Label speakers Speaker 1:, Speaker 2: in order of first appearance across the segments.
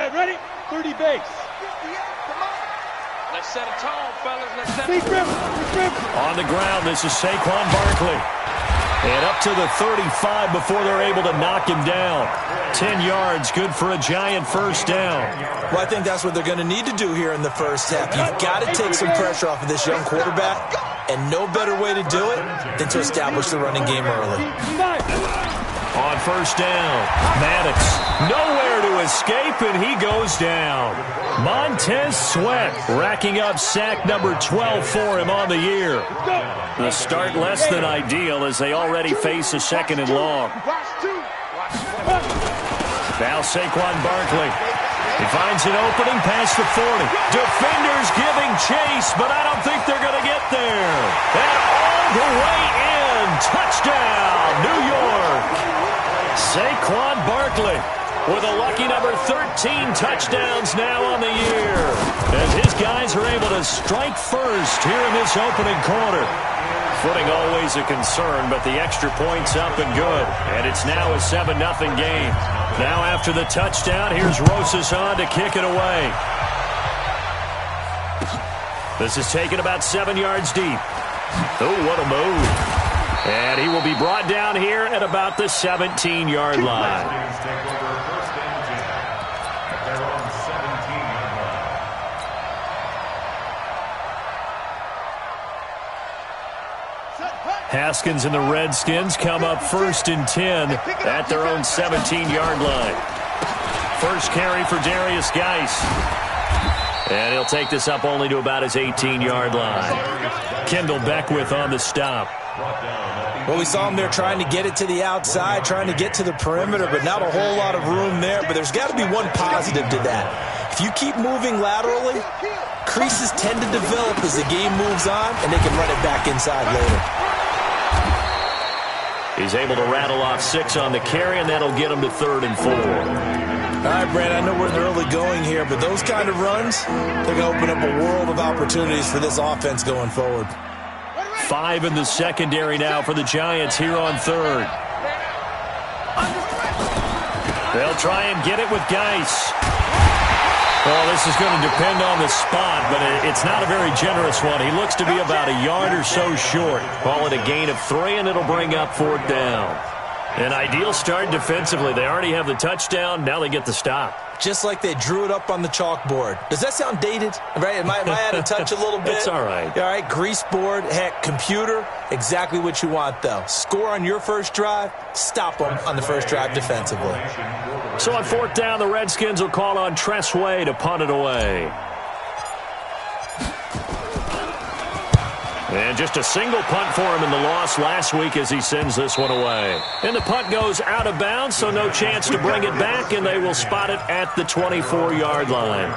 Speaker 1: right, ready? 30 base.
Speaker 2: Let's set a tone, fellas. Let's set a tone.
Speaker 3: On the ground, this is Saquon Barkley. And up to the 35 before they're able to knock him down. 10 yards, good for a giant first down.
Speaker 4: Well, I think that's what they're going to need to do here in the first half. You've got to take some pressure off of this young quarterback, and no better way to do it than to establish the running game early.
Speaker 3: On first down, Maddox nowhere to escape, and he goes down. Montez Sweat racking up sack number 12 for him on the year. The start less than ideal as they already face a second and long. Now Saquon Barkley. He finds an opening past the 40. Defenders giving chase, but I don't think they're going to get there. And all the way in. Touchdown, New York. Saquon Barkley with a lucky number 13 touchdowns now on the year. As his guys are able to strike first here in this opening quarter. Footing always a concern, but the extra point's up and good. And it's now a 7-0 game. Now after the touchdown, here's Rosas on to kick it away. This is taken about 7 yards deep. Oh, what a move. And he will be brought down here at about the 17-yard line. Haskins and the Redskins come up 1st and 10 at their own 17-yard line. First carry for Darius Geis. And he'll take this up only to about his 18-yard line. Kendall Beckwith on the stop.
Speaker 4: Well, we saw him there trying to get it to the outside, trying to get to the perimeter, but not a whole lot of room there. But there's got to be one positive to that. If you keep moving laterally, creases tend to develop as the game moves on, and they can run it back inside later.
Speaker 3: He's able to rattle off 6 on the carry, and that'll get him to 3rd and 4.
Speaker 4: All right, Brad, I know we're in the early going here, but those kind of runs, they're going to open up a world of opportunities for this offense going forward.
Speaker 3: 5 in the secondary now for the Giants here on 3rd. They'll try and get it with Geis. Well, this is going to depend on the spot, but it's not a very generous one. He looks to be about a yard or so short. Call it a gain of 3, and it'll bring up 4th down. An ideal start defensively. They already have the touchdown. Now they get the stop.
Speaker 4: Just like they drew it up on the chalkboard. Does that sound dated? Right? Am I out of touch a little bit?
Speaker 3: It's all right.
Speaker 4: All right, grease board, heck, computer, exactly what you want, though. Score on your first drive, stop them on the first drive defensively.
Speaker 3: So on 4th down, the Redskins will call on Tressway to punt it away. And just a single punt for him in the loss last week as he sends this one away. And the punt goes out of bounds, so no chance to bring it back, and they will spot it at the 24-yard line.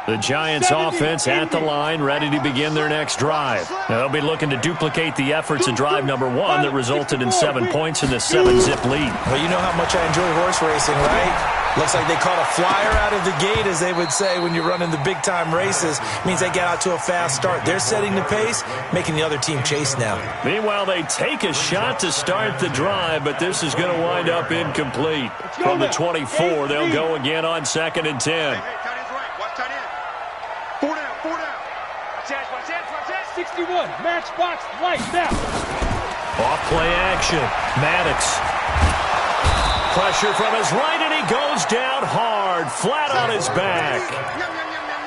Speaker 3: The Giants offense at the line, ready to begin their next drive. Now, they'll be looking to duplicate the efforts of drive number 1 that resulted in 7 points in the 7-zip lead.
Speaker 4: Well, you know how much I enjoy horse racing, right? Looks like they caught a flyer out of the gate, as they would say when you're running the big-time races. Means they get out to a fast start. They're setting the pace, making the other team chase now.
Speaker 3: Meanwhile, they take a shot to start the drive, but this is going to wind up incomplete. From the 24, they'll go again on 2nd and 10.
Speaker 1: 61, match box, light, now.
Speaker 3: Off play action, Maddox. Pressure from his right, and he goes down hard, flat on his back.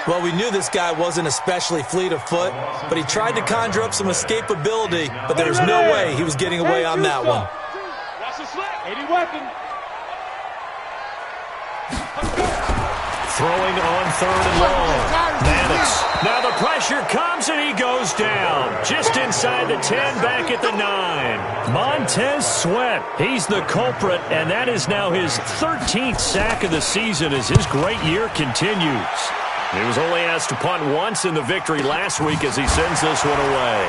Speaker 4: Well, we knew this guy wasn't especially fleet of foot, but he tried to conjure up some escapability, but there was no way he was getting away on that one.
Speaker 1: Watch the slap, 80 weapon.
Speaker 3: Throwing on 3rd and long. Maddox. Now the pressure comes, and he goes down. Just inside the 10, back at the 9. Montez Sweat. He's the culprit, and that is now his 13th sack of the season as his great year continues. He was only asked to punt once in the victory last week as he sends this one away.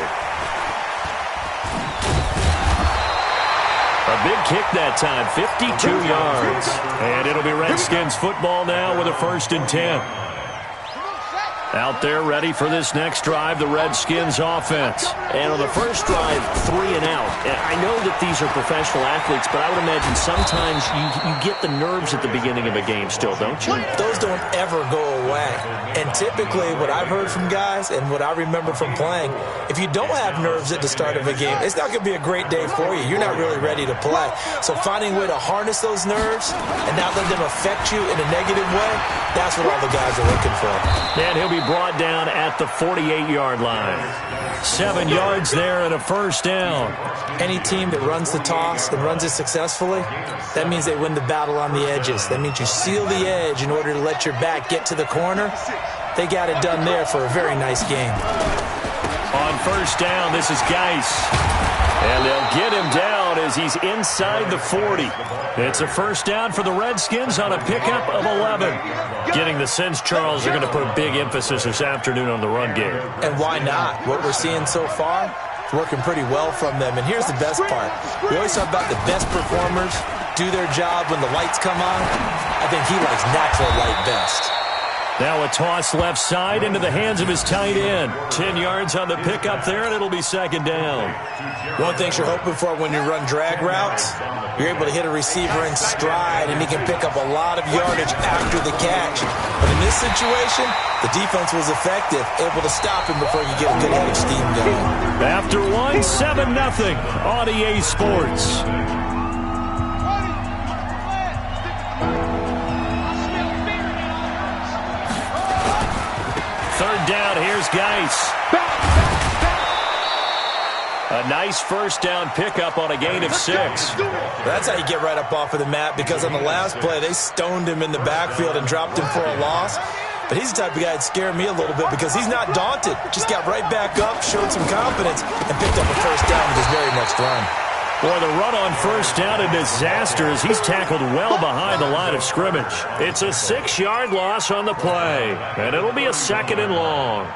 Speaker 3: A big kick that time, 52 yards. And it'll be Redskins football now with a 1st and 10. Out there ready for this next drive, the Redskins offense.
Speaker 5: And on the first drive, 3 and out. I know that these are professional athletes, but I would imagine sometimes you get the nerves at the beginning of a game still, don't you?
Speaker 4: Those don't ever go away. And typically what I've heard from guys and what I remember from playing, if you don't have nerves at the start of a game, it's not going to be a great day for you. You're not really ready to play. So finding a way to harness those nerves and not let them affect you in a negative way, that's what all the guys are looking for.
Speaker 3: And he'll be brought down at the 48-yard line. 7 yards there and a first down.
Speaker 4: Any team that runs the toss and runs it successfully, that means they win the battle on the edges. That means you seal the edge in order to let your back get to the corner. They got it done there for a very nice game.
Speaker 3: On first down, this is Geis. And they'll get him down as he's inside the 40. It's a first down for the Redskins on a pickup of 11. Getting the sense Charles are going to put a big emphasis this afternoon on the run game.
Speaker 4: And why not? What we're seeing so far is working pretty well from them. And here's the best part. We always talk about the best performers do their job when the lights come on. I think he likes natural light best.
Speaker 3: Now a toss left side into the hands of his tight end. 10 yards on the pickup there, and it'll be second down.
Speaker 4: One thing you're hoping for when you run drag routes, you're able to hit a receiver in stride, and he can pick up a lot of yardage after the catch. But in this situation, the defense was effective, able to stop him before you get a good head of steam going.
Speaker 3: After one, 7-0 on EA Sports. Third down, here's Geis. A nice first down pickup on a gain of 6.
Speaker 4: That's how you get right up off of the mat, because on the last play, they stoned him in the backfield and dropped him for a loss. But he's the type of guy that scared me a little bit because he's not daunted. Just got right back up, showed some confidence, and picked up a first down with his very next run.
Speaker 3: Boy, the run on first down, a disaster as he's tackled well behind the line of scrimmage. It's a 6-yard loss on the play, and it'll be a second and long.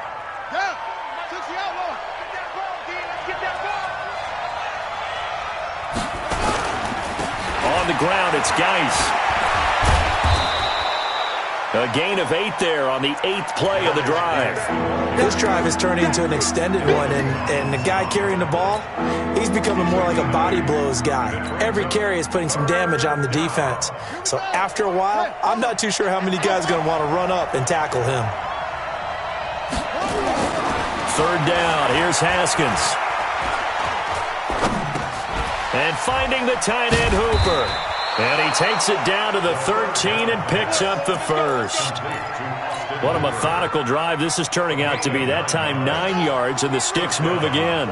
Speaker 3: On the ground, it's Geis. A gain of 8 there on the 8th play of the drive.
Speaker 4: This drive is turning into an extended one, and the guy carrying the ball, he's becoming more like a body blows guy. Every carry is putting some damage on the defense. So after a while, I'm not too sure how many guys are going to want to run up and tackle him.
Speaker 3: Third down, here's Haskins. And finding the tight end Hooper. And he takes it down to the 13 and picks up the first. What a methodical drive this is turning out to be. That time 9 yards, and the sticks move again.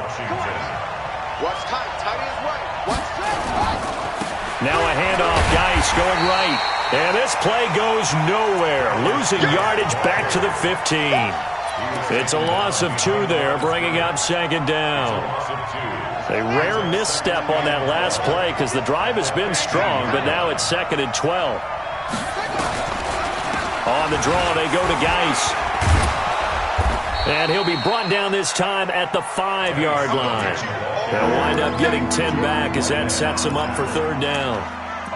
Speaker 3: Now a handoff, Geis going right. And this play goes nowhere. Losing yardage back to the 15. It's a loss of 2 there, bringing up second down. A rare misstep on that last play because the drive has been strong, but now it's second and 12. On the draw, they go to Geis. And he'll be brought down this time at the 5-yard line. They'll wind up getting 10 back as that sets them up for third down.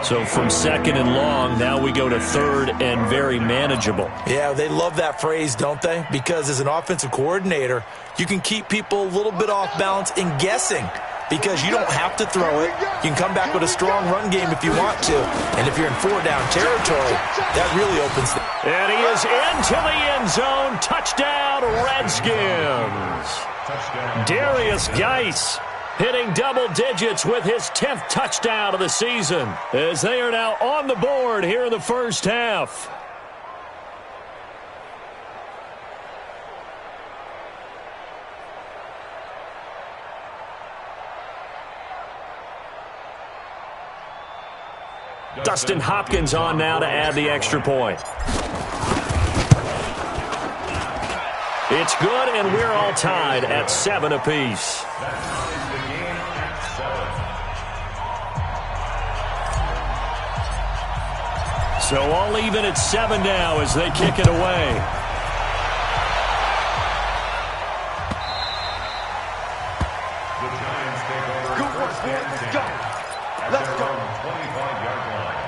Speaker 3: So from second and long, now we go to third and very manageable.
Speaker 4: Yeah, they love that phrase, don't they? Because as an offensive coordinator, you can keep people a little bit off balance in guessing because you don't have to throw it. You can come back with a strong run game if you want to. And if you're in 4-down territory, that really opens the...
Speaker 3: And he is into the end zone. Touchdown, Redskins. Darius Geis hitting double digits with his 10th touchdown of the season as they are now on the board here in the first half. Dustin Hopkins on now to add the extra point. It's good, and we're all tied at 7 apiece. So all even at 7 now as they kick it away.
Speaker 2: Good work, boys. Let's go. Let's go. 25-yard line.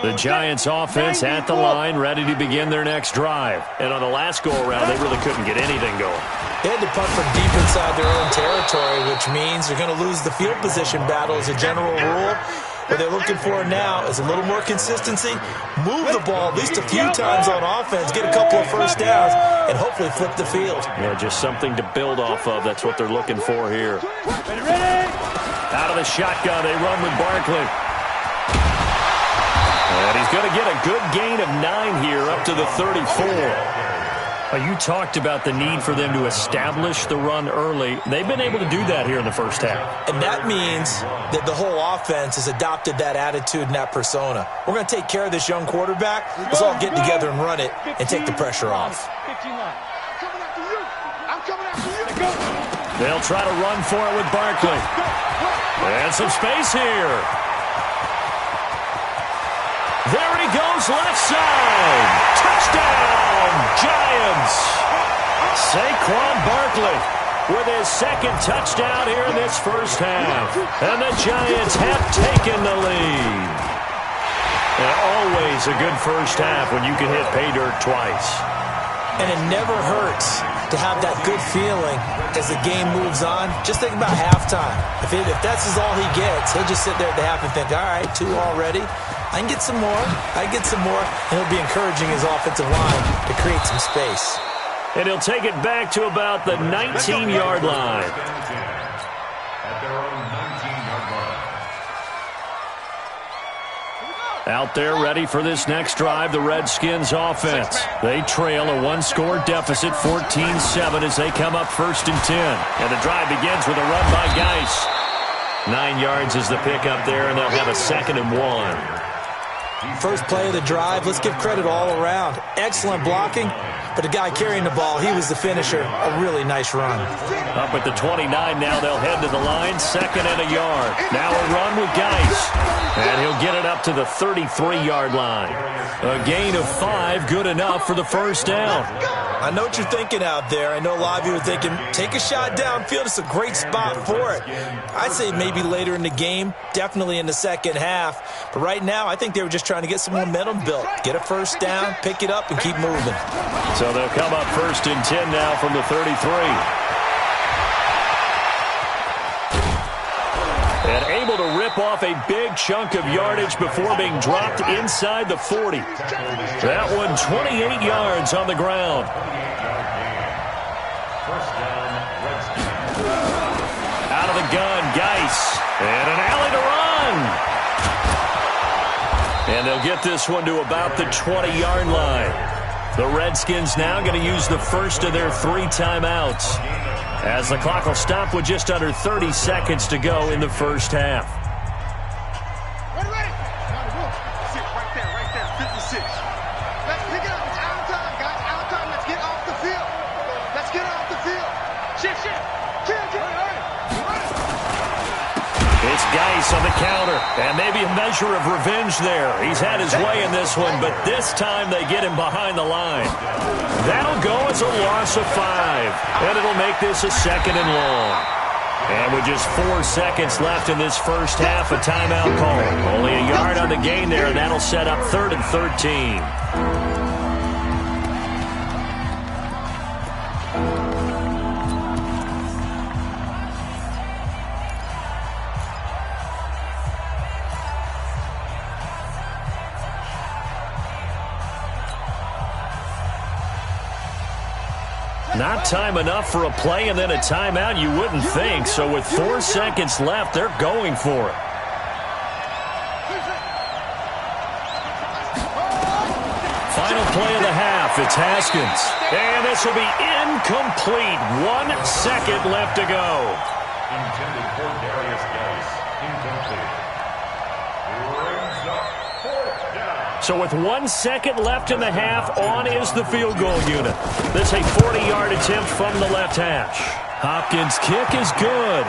Speaker 3: The Giants offense at the line, ready to begin their next drive. And on the last go-around, they really couldn't get anything going.
Speaker 4: They had to punt from deep inside their own territory, which means they're going to lose the field position battle as a general rule. What they're looking for now is a little more consistency, move the ball at least a few times on offense, get a couple of first downs, and hopefully flip the field.
Speaker 3: Yeah, just something to build off of. That's what they're looking for here.
Speaker 1: Ready?
Speaker 3: Out of the shotgun, they run with Barkley. And he's going to get a good gain of 9 here up to the 34. You talked about the need for them to establish the run early. They've been able to do that here in the first half.
Speaker 4: And that means that the whole offense has adopted that attitude and that persona. We're going to take care of this young quarterback. Let's all get together and run it and take the pressure off.
Speaker 3: They'll try to run for it with Barkley. And some space here. There he goes, left side. Touchdown, Giants. Saquon Barkley with his second touchdown here in this first half. And the Giants have taken the lead. And always a good first half when you can hit pay dirt twice.
Speaker 4: And it never hurts to have that good feeling as the game moves on. Just think about halftime. If that's all he gets, he'll just sit there at the half and think, all right, 2 already. I can get some more. And he'll be encouraging his offensive line to create some space.
Speaker 3: And he'll take it back to about the 19-yard line.
Speaker 2: At their own 19-yard line.
Speaker 3: Out there ready for this next drive, the Redskins offense. They trail a 1-score deficit, 14-7 as they come up 1st and 10. And the drive begins with a run by Geis. 9 yards is the pickup there, and they'll have a 2nd and 1.
Speaker 4: First play of the drive, let's give credit all around. Excellent blocking, but the guy carrying the ball, he was the finisher. A really nice run.
Speaker 3: Up at the 29 now, they'll head to the line, 2nd and a yard. Now a run with Geis, and he'll get it up to the 33-yard line. A gain of 5, good enough for the first down.
Speaker 4: I know what you're thinking out there. I know a lot of you are thinking, take a shot downfield. It's a great spot for it. I'd say maybe later in the game, definitely in the second half. But right now, I think they were just trying to get some momentum built. Get a first down, pick it up, and keep moving.
Speaker 3: So they'll come up 1st and 10 now from the 33. And able to rip off a big chunk of yardage before being dropped inside the 40. That one 28 yards on the ground. Out of the gun, Geis. And an alley to run. And they'll get this one to about the 20-yard line. The Redskins now going to use the first of their 3 timeouts, as the clock will stop with just under 30 seconds to go in the first half.
Speaker 6: Ready. Sit right there, 56. Let's pick it up. It's out of time, guys. Out of time. Let's get off the field. Shift.
Speaker 3: It's Geis on the counter, and maybe a measure of revenge there. He's had his way in this one, but this time they get him behind the line. That'll go as a loss of 5, and it'll make this a 2nd and long. And with just 4 seconds left in this first half, a timeout call. Only a yard on the gain there, and that'll set up 3rd and 13. Not time enough for a play and then a timeout, you wouldn't think. So with 4 seconds left, they're going for it. Final play of the half, it's Haskins. And this will be incomplete. 1 second left to go.
Speaker 2: Intended for Darius Geis. Incomplete. Brings up 4th down.
Speaker 3: So with 1 second left in the half, on is the field goal unit. This a 40-yard attempt from the left hash. Hopkins' kick is good.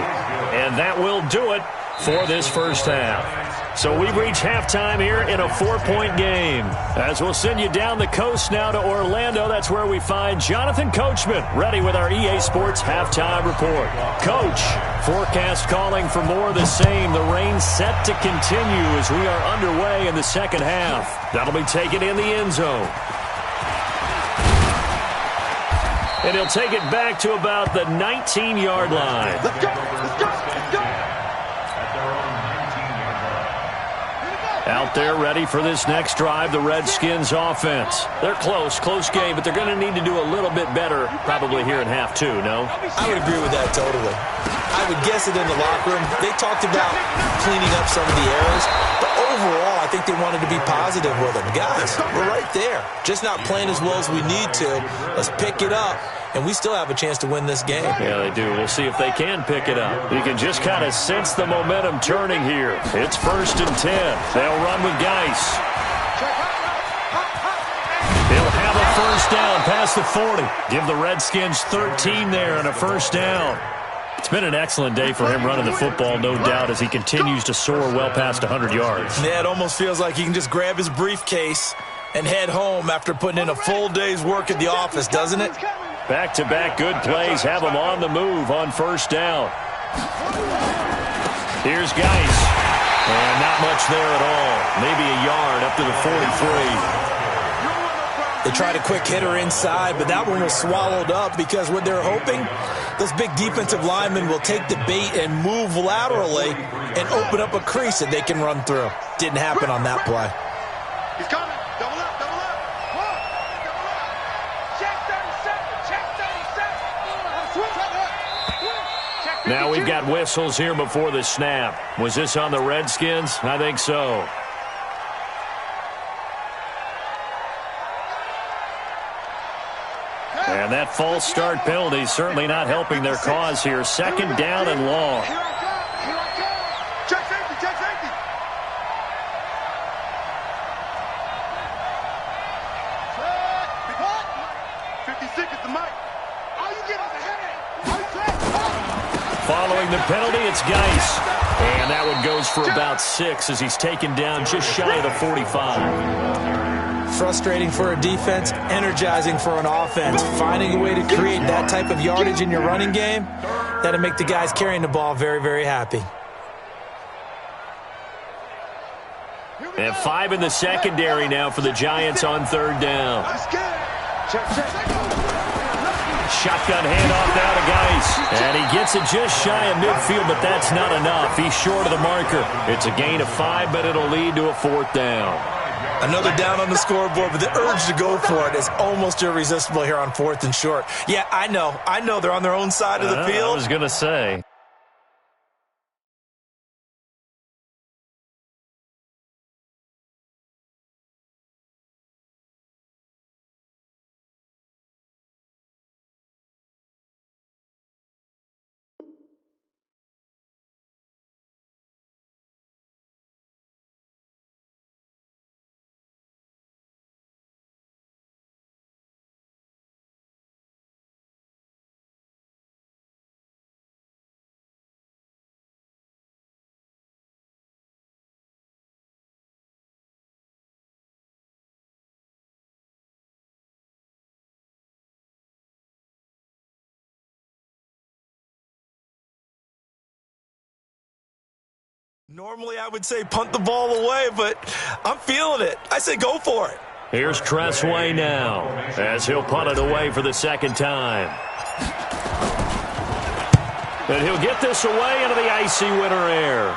Speaker 3: And that will do it
Speaker 5: for this first half. So we've reached halftime here in a 4-point game. As we'll send you down the coast now to Orlando, that's where we find Jonathan Coachman, ready with our EA Sports halftime report. Coach, forecast calling for more of the same. The rain set to continue as we are underway in the second half. That'll be taken in the end zone. And he'll take it back to about the 19-yard line.
Speaker 6: Let's go. Let's go. Let's go.
Speaker 5: Out there ready for this next drive, the Redskins offense. They're close game, but they're going to need to do a little bit better probably here in half two, no?
Speaker 4: I would agree with that totally. I would guess it in the locker room. They talked about cleaning up some of the errors, but overall, I think they wanted to be positive with them. Guys, we're right there. Just not playing as well as we need to. Let's pick it up, and we still have a chance to win this game.
Speaker 5: Yeah, they do. We'll see if they can pick it up. You can just kind of sense the momentum turning here. It's 1st and 10. They'll run with Geis. He'll have a first down past the 40. Give the Redskins 13 there and a first down. It's been an excellent day for him running the football, no doubt, as he continues to soar well past 100 yards.
Speaker 4: Yeah, it almost feels like he can just grab his briefcase and head home after putting in a full day's work at the office, doesn't it?
Speaker 5: Back-to-back good plays have him on the move on first down. Here's Geis. And not much there at all. Maybe a yard up to the 43.
Speaker 4: They tried a quick hitter inside, but that one was swallowed up because what they're hoping, those big defensive linemen will take the bait and move laterally and open up a crease that they can run through. Didn't happen on that play.
Speaker 6: He's coming. Double up. Double up. Whoa. Double up. Check 37. Check 37.
Speaker 5: Now we've got whistles here before the snap. Was this on the Redskins? I think so. And that false start penalty is certainly not helping their cause here. 2nd down and long.
Speaker 6: Here I come. Here I come. Check safety. Check safety. Check. 56 is the mic. All you get is a headache.
Speaker 5: Following the penalty, it's Geis. And that one goes for about 6 as he's taken down just shy of the 45.
Speaker 4: Frustrating for a defense, energizing for an offense. Finding a way to create that type of yardage in your running game, that'll make the guys carrying the ball very, very happy.
Speaker 5: And 5 in the secondary now for the Giants on 3rd down. Shotgun handoff now to Geis. And he gets it just shy of midfield, but that's not enough. He's short of the marker. It's a gain of 5, but it'll lead to a 4th down.
Speaker 4: Another down on the scoreboard, but the urge to go for it is almost irresistible here on 4th and short. Yeah, I know they're on their own side of the field.
Speaker 5: I was going to say.
Speaker 4: Normally I would say punt the ball away, but I'm feeling it. I say go for it.
Speaker 5: Here's Tressway now as he'll punt it away for the 2nd time. And he'll get this away into the icy winter air.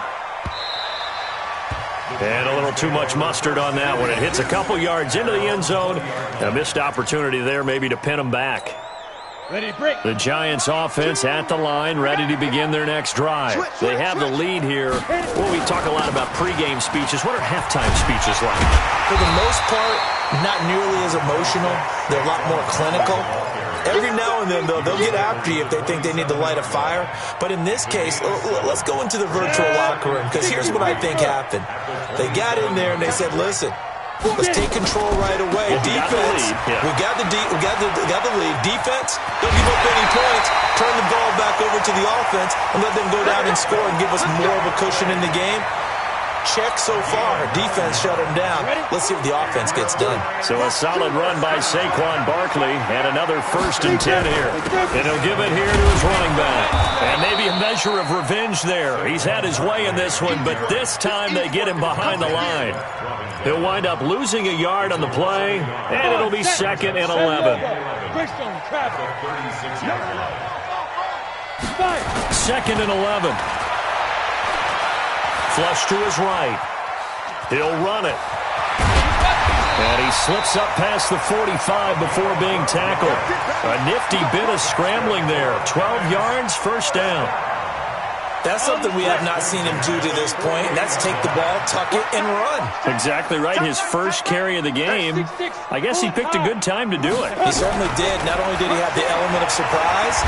Speaker 5: And a little too much mustard on that one. It hits a couple yards into the end zone. A missed opportunity there maybe to pin him back.
Speaker 1: Ready to break.
Speaker 5: The Giants offense at the line, ready to begin their next drive. They have the lead here. Well, we talk a lot about pregame speeches. What are halftime speeches like?
Speaker 4: For the most part, not nearly as emotional. They're a lot more clinical. Every now and then, though, they'll get after you if they think they need to light a fire. But in this case, let's go into the virtual locker room, because here's what I think happened. They got in there and they said, listen, Let's take control right away. Defense, we got the lead. Defense, don't give up any points. Turn the ball back over to the offense and let them go down and score and give us more of a cushion in the game. Check so far. Defense shut him down. Let's see what the offense gets done.
Speaker 5: So a solid run by Saquon Barkley and another 1st and 10 here. And he'll give it here to his running back. And maybe a measure of revenge there. He's had his way in this one, but this time they get him behind the line. He'll wind up losing a yard on the play, and it'll be 2nd and 11. 2nd and 11. Flush to his right. He'll run it. And he slips up past the 45 before being tackled. A nifty bit of scrambling there. 12 yards, 1st down.
Speaker 4: That's something we have not seen him do to this point, and that's take the ball, tuck it, and run.
Speaker 5: Exactly right. His first carry of the game. I guess he picked a good time to do it.
Speaker 4: He certainly did. Not only did he have the element of surprise,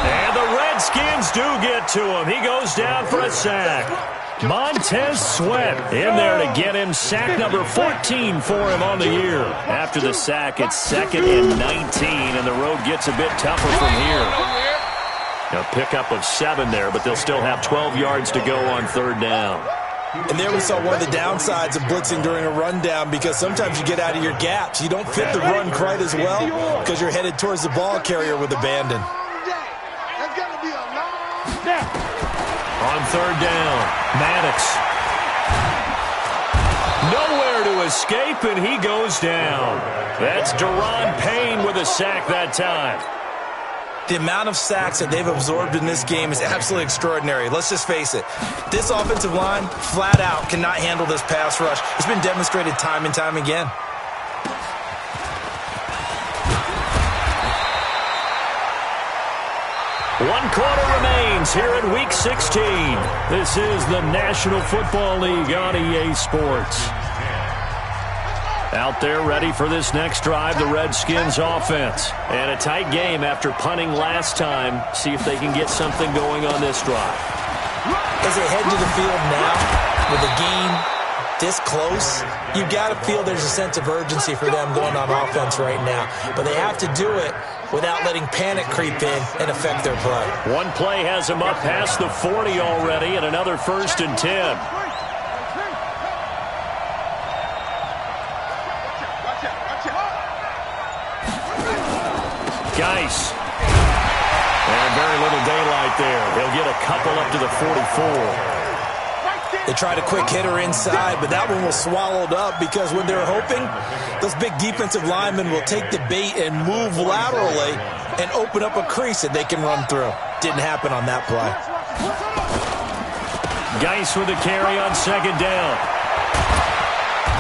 Speaker 5: and the Redskins do get to him. He goes down for a sack. Montez Sweat in there to get him sack number 14 for him on the year. After the sack, it's 2nd and 19, and the road gets a bit tougher from here. A pickup of 7 there, but they'll still have 12 yards to go on 3rd down.
Speaker 4: And there we saw one of the downsides of blitzing during a rundown, because sometimes you get out of your gaps. You don't fit the run quite as well because you're headed towards the ball carrier with abandon.
Speaker 5: On 3rd down, Maddox. Nowhere to escape, and he goes down. That's Daron Payne with a sack that time.
Speaker 4: The amount of sacks that they've absorbed in this game is absolutely extraordinary. Let's just face it. This offensive line, flat out, cannot handle this pass rush. It's been demonstrated time and time again.
Speaker 5: One quarter remains here in Week 16. This is the National Football League on EA Sports. Out there ready for this next drive, the Redskins offense. And a tight game after punting last time. See if they can get something going on this drive.
Speaker 4: As they head to the field now, with the game this close, you've got to feel there's a sense of urgency for them going on offense right now. But they have to do it without letting panic creep in and affect their play.
Speaker 5: One play has them up past the 40 already, and another 1st and 10. Geis. And very little daylight there. He'll get a couple up to the 44.
Speaker 4: They tried a quick hitter inside, but that one was swallowed up because when they're hoping, those big defensive linemen will take the bait and move laterally and open up a crease that they can run through. Didn't happen on that play.
Speaker 5: Geis with a carry on 2nd down.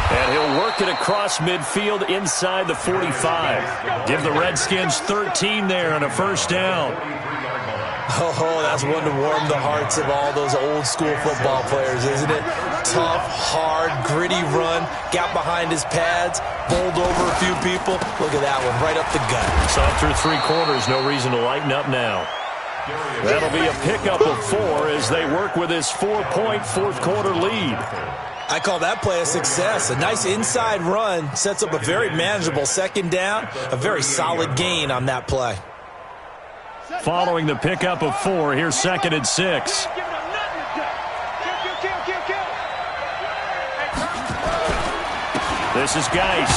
Speaker 5: And he'll work it across midfield inside the 45. Give the Redskins 13 there and a 1st down.
Speaker 4: Oh, that's one to warm the hearts of all those old school football players, isn't it? Tough, hard, gritty run. Got behind his pads, bowled over a few people. Look at that one, right up the gut.
Speaker 5: So through 3 quarters, no reason to lighten up now. That'll be a pickup of 4 as they work with his 4-point 4th quarter lead.
Speaker 4: I call that play a success. A nice inside run sets up a very manageable 2nd down. A very solid gain on that play.
Speaker 5: Following the pickup of 4, here's 2nd and 6. This is Geis.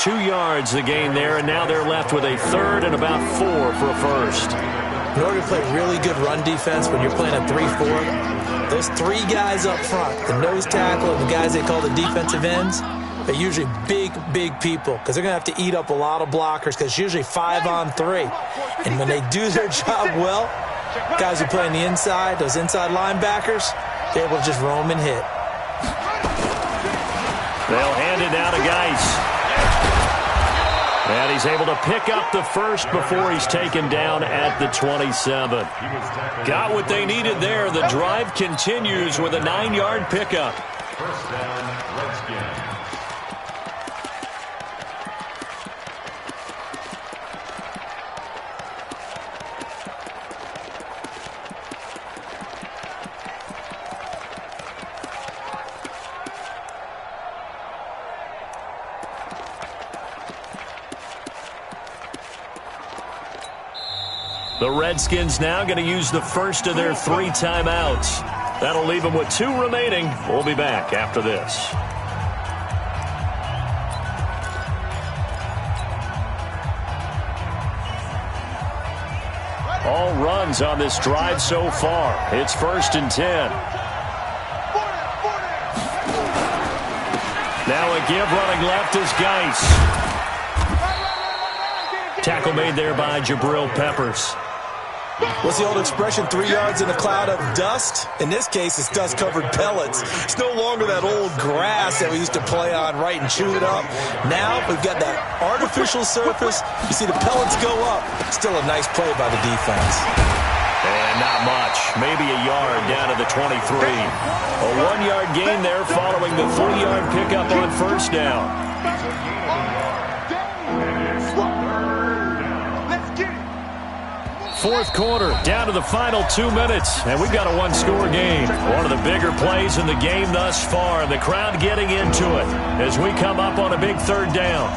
Speaker 5: 2 yards the gain there, and now they're left with a 3rd and about 4 for a 1st.
Speaker 4: In order to play really good run defense when you're playing a 3-4, those 3 guys up front, the nose tackle and the guys they call the defensive ends, they're usually big people because they're going to have to eat up a lot of blockers because it's usually 5-on-3. And when they do their job well, guys who play on the inside, those inside linebackers, they're able to just roam and hit.
Speaker 5: They'll hand it down to Geis. And he's able to pick up the 1st before he's taken down at the 27. Got what they needed there. The drive continues with a 9-yard pickup.
Speaker 2: 1st down, Redskins.
Speaker 5: The Redskins now going to use the first of their 3 timeouts. That'll leave them with 2 remaining. We'll be back after this. All runs on this drive so far. It's 1st and 10. Now a give running left is Geis. Tackle made there by Jabril Peppers.
Speaker 4: What's the old expression, 3 yards in a cloud of dust? In this case, it's dust-covered pellets. It's no longer that old grass that we used to play on, right, and chew it up. Now we've got that artificial surface. You see the pellets go up. Still a nice play by the defense.
Speaker 5: And not much. Maybe a yard down to the 23. A 1-yard gain there following the 3-yard pickup on 1st down. Fourth quarter, down to the final 2 minutes, and we've got a 1-score game. One of the bigger plays in the game thus far, the crowd getting into it as we come up on a big 3rd down.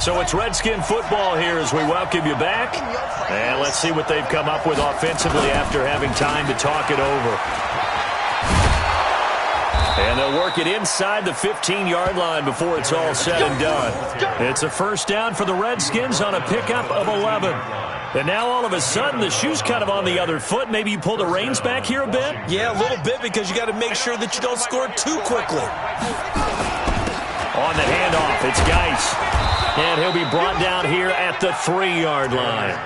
Speaker 5: So it's Redskin football here as we welcome you back. And let's see what they've come up with offensively after having time to talk it over. And they'll work it inside the 15-yard line before it's all said and done. It's a 1st down for the Redskins on a pickup of 11. And now all of a sudden the shoe's kind of on the other foot. Maybe you pull the reins back here a bit?
Speaker 4: Yeah, a little bit, because you got to make sure that you don't score too quickly.
Speaker 5: On the handoff, it's Geis. And he'll be brought down here at the 3-yard line.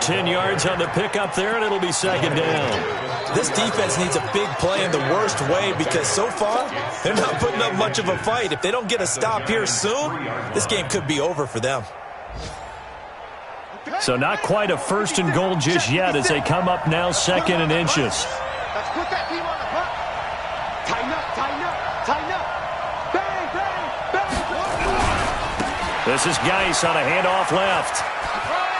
Speaker 5: 10 yards on the pickup there, and it'll be 2nd down.
Speaker 4: This defense needs a big play in the worst way, because so far, they're not putting up much of a fight. If they don't get a stop here soon, this game could be over for them.
Speaker 5: So not quite a 1st and goal just yet as they come up now 2nd and inches.
Speaker 6: Let's put that team on the front. Tighten up, tighten up, tighten up. Bang, bang, bang.
Speaker 5: This is Geis on a handoff left.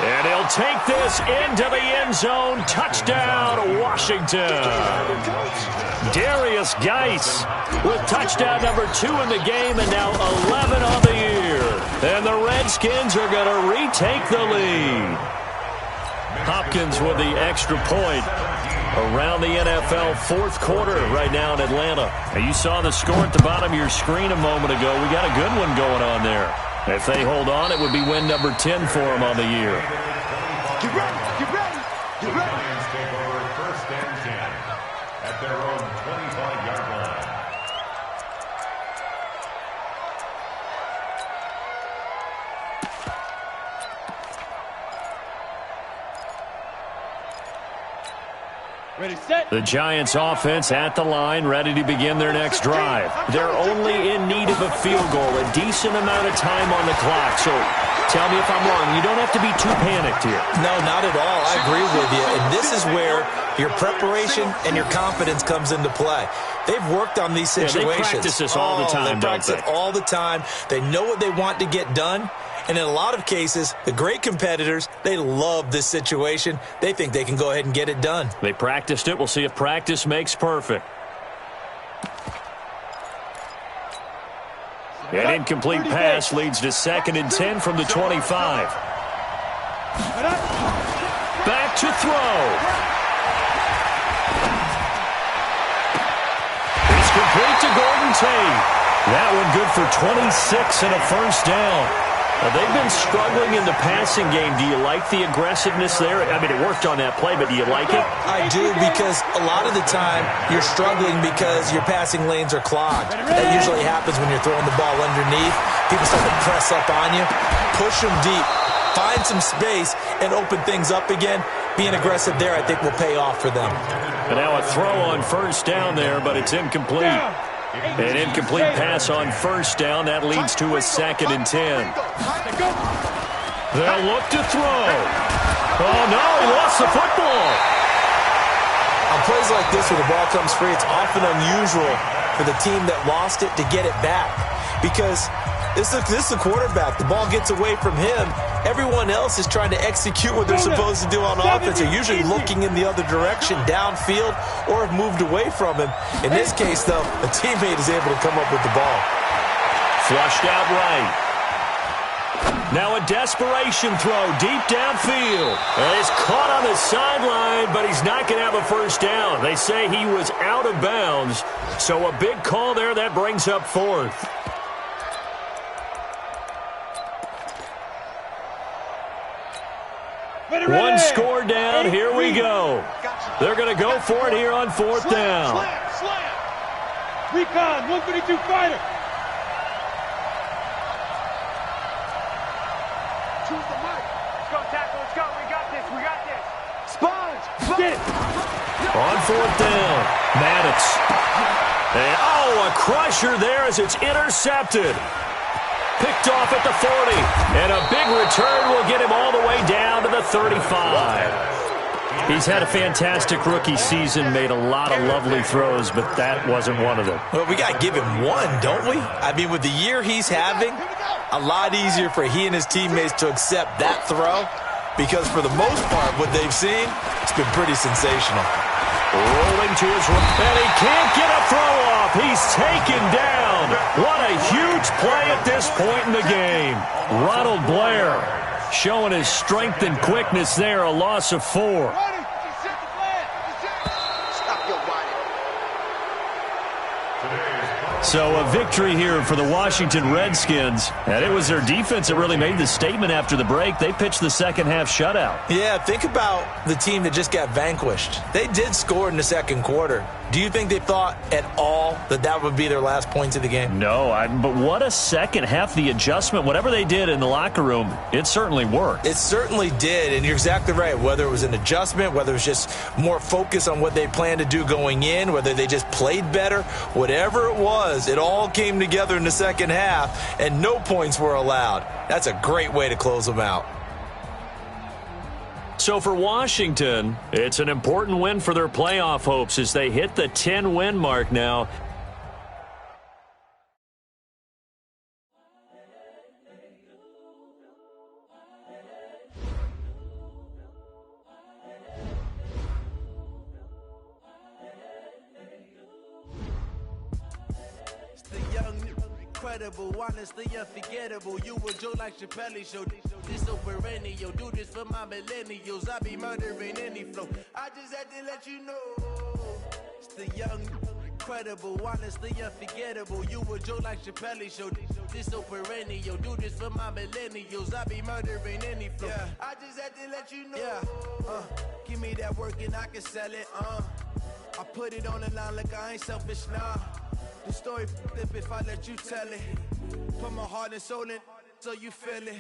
Speaker 5: And he'll take this into the end zone. Touchdown, Washington. Darius Geis with touchdown number 2 in the game, and now 11 on the year. And the Redskins are going to retake the lead. Hopkins with the extra point. Around the NFL 4th quarter right now in Atlanta. And you saw the score at the bottom of your screen a moment ago. We got a good one going on there. If they hold on, it would be win number 10 for them on the year.
Speaker 6: Get ready, get ready, get ready.
Speaker 2: Lions take over 1st and 10 at their own 25-yard line.
Speaker 1: Ready, set.
Speaker 5: The Giants offense at the line, ready to begin their next drive. They're only in need of a field goal, a decent amount of time on the clock. So tell me if I'm wrong. You don't have to be too panicked here.
Speaker 4: No, not at all. I agree with you. And this is where your preparation and your confidence comes into play. They've worked on these situations.
Speaker 5: Yeah, they practice this all the time,
Speaker 4: they practice it all the time. They know what they want to get done. And in a lot of cases, the great competitors, they love this situation. They think they can go ahead and get it done.
Speaker 5: They practiced it. We'll see if practice makes perfect. An incomplete pass leads to 2nd and 10 from the 25. Back to throw. It's complete to Gordon Tate. That one good for 26 and a 1st down. They've been struggling in the passing game. Do you like the aggressiveness there? I mean, it worked on that play, but do you like it?
Speaker 4: I do, because a lot of the time you're struggling because your passing lanes are clogged. That usually happens when you're throwing the ball underneath. People start to press up on you. Push them deep. Find some space and open things up again. Being aggressive there, I think, will pay off for them.
Speaker 5: And now a throw on 1st down there, but it's incomplete. An incomplete pass on 1st down. That leads to a 2nd and 10. They'll look to throw. Oh, no, he lost the football.
Speaker 4: On plays like this where the ball comes free, it's often unusual for the team that lost it to get it back. Because this is the quarterback. The ball gets away from him. Everyone else is trying to execute what they're supposed to do on offense. They're usually looking in the other direction, downfield, or have moved away from him. In this case, though, a teammate is able to come up with the ball.
Speaker 5: Flushed out right. Now a desperation throw deep downfield. And he's caught on the sideline, but he's not going to have a first down. They say he was out of bounds. So a big call there that brings up fourth. One score down. Here we go. They're going to go for it here on fourth down.
Speaker 1: Slam. Recon, 132 fighter.
Speaker 6: Choose the mic. Let's go, tackle. Let's go. We got this. Sponge.
Speaker 1: Get it.
Speaker 5: On fourth down, Maddox. And, a crusher there as it's intercepted. Picked off at the 40. And a big return will get him all the way down to the 35. He's had a fantastic rookie season, made a lot of lovely throws, but that wasn't one of them.
Speaker 4: Well, we got to give him one, don't we? I mean, with the year he's having, a lot easier for he and his teammates to accept that throw because for the most part, what they've seen, it's been pretty sensational.
Speaker 5: Rolling to his right, and he can't get a throw off. He's taken down. What a huge play at this point in the game. Ronald Blair showing his strength and quickness there, a loss of 4. So a victory here for the Washington Redskins. And it was their defense that really made the statement after the break. They pitched the second half shutout.
Speaker 4: Yeah, think about the team that just got vanquished. They did score in the second quarter. Do you think they thought at all that that would be their last points of the game?
Speaker 5: No, but what a second half. The adjustment, whatever they did in the locker room, it certainly worked.
Speaker 4: It certainly did, and you're exactly right. Whether it was an adjustment, whether it was just more focus on what they planned to do going in, whether they just played better, whatever it was, it all came together in the second half, and no points were allowed. That's a great way to close them out.
Speaker 5: So for Washington, it's an important win for their playoff hopes as they hit the 10-win mark now.
Speaker 7: Incredible, honestly unforgettable. You a Joe like Chappelle show. This so perennial. Do this for my millennials. I be murdering any flow. I just had to let you know. It's the young, incredible, honestly unforgettable. You a Joe like Chappelle show. This so perennial. Do this for my millennials. I be murdering any flow. Yeah. I just had to let you know. Yeah. Give me that work and I can sell it. I put it on the line like I ain't selfish, nah. The story flip if I let you tell it. Put my heart and soul in so you feel it.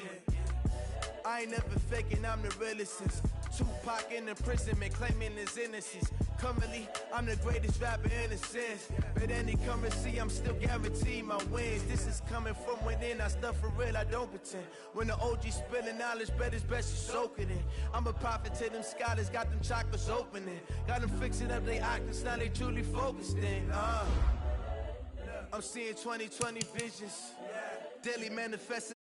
Speaker 7: I ain't never faking, I'm the realest since Tupac in imprisonment, claiming his innocence. Currently, I'm the greatest rapper in a sense. But any currency, I'm still guaranteed my wins. This is coming from within, I stuff for real, I don't pretend. When the OG spilling knowledge, bet it's best you soak it in. I'm a prophet to them scholars, got them chakras opening. Got them fixing up their octaves, now they truly focused in. I'm seeing 2020 visions. Daily manifesting.